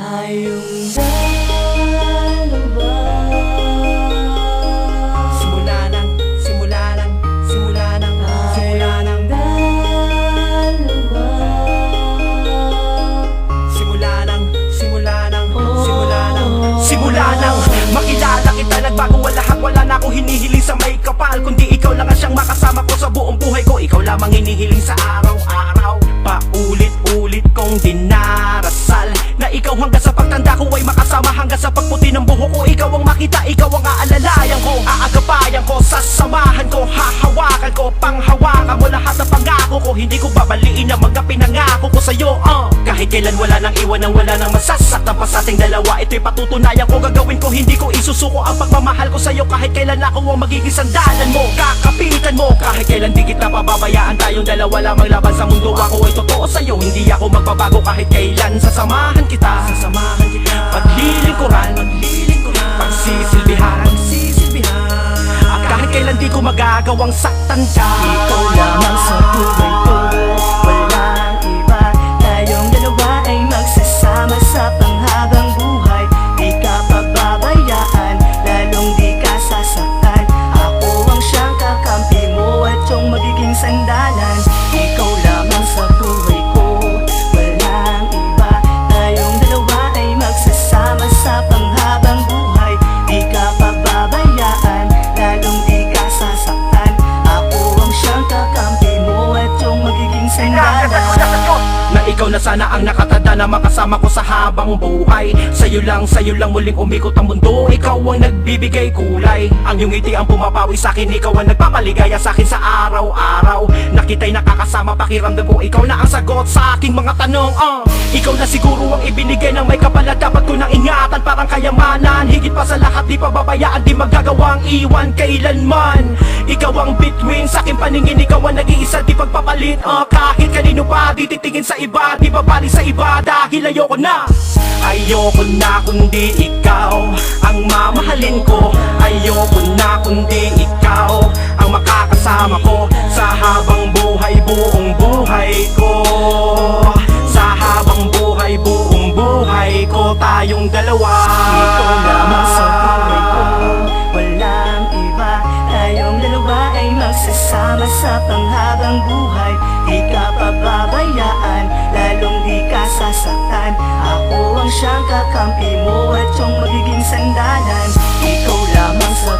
tayong dalawa. Simula nang, simula nang, simula nang, simula nang dalawa. Simula nang, simula nang, simula nang, simula nang makilala kita, nagbago ang lahat. Wala na akong hinihiling sa may kapal, kundi ikaw lang ang siyang makasama ko sa buong buhay ko. Ikaw lamang hinihiling sa araw-araw. Paulit-ulit kong dinarasal na ikaw hanggang sa pagtanda ko ay makasama, hanggang sa pagputi ng buhok ko. Ikaw ang makita, ikaw ang aalalayan ko, aagabayan ko, sasamahan ko, hahawakan ko, panghawakan mo lahat ng pangako ko. Hindi ko babaliin ang mga pinangako ko sa'yo, kahit kailan wala nang iwan ang wala nang masasaktan pa sa ating dalawa. Ito'y patutunayan ko, gagawin ko, hindi ko isusuko ang pagmamahal ko sa'yo. Kahit kailan ako ang magiging sandalan mo, kakapitan mo, kahit kailan di kita pababayaan. Tayong dalawa lamang laban sa mundo, ako ay totoo sa'yo, hindi ako magbabago kahit kailan. Sasamahan kita, sasamahan kita, paglilingkuran, paglilingkuran, pagsisilbihan, pagsisilbihan. At kahit kailan di ko magagawang saktan ka. Ikaw lamang sa buhay ko, walang iba. Tayong dalawa ay magsasama sa panghabang buhay. Di ka pababayaan, lalong di ka sasaktan. Ako ang siyang kakampi mo at yung magiging sandalan. Ikaw lamang sa buhay ko, walang iba. Tayong dalawa ay magsasama sa panghabang buhay. Di ka pababayaan, lalong di ka sasaktan. Ako ang siyang kakampi mo at yung magiging sandalan. Na ikaw na sana ang nakatanda na makasama ko sa habang buhay. Sa'yo lang muling umikot ang mundo. Ikaw ang nagbibigay kulay, ang iyong ngiti ang pumapawi sa'kin. Ikaw ang nagpapaligaya sa'kin sa araw-araw. Nakita'y nakakasama, pakiramdam ko ikaw na ang sagot sa aking mga tanong. Ikaw na siguro ang ibinigay ng may kapal na dapat ko nang ingatan, parang kayamanan. Higit pa sa lahat, di pababayaan, di magagawang iwan kailanman. Ikaw ang bituin sa aking paningin, ikaw ang nag-iisa, di pagpapalit. Kahit kanino pa, di titingin sa iba, di babalik sa iba, dahil ayoko na. Ayoko na kundi ikaw ang mamahalin ko. Ayoko na kundi ikaw ang makakasama ko sa habang buhay, buong buhay ko. Sa habang buhay, buong buhay ko, tayong dalawa. Ikaw lamang sa buhay ko, walang iba. Tayong dalawa ay magsasama sa panghabang buhay. Di ka pababayaan, lalong di ka sasaktan. Ako ang siyang kakampi mo at yung magiging sandalan. Ikaw lamang sa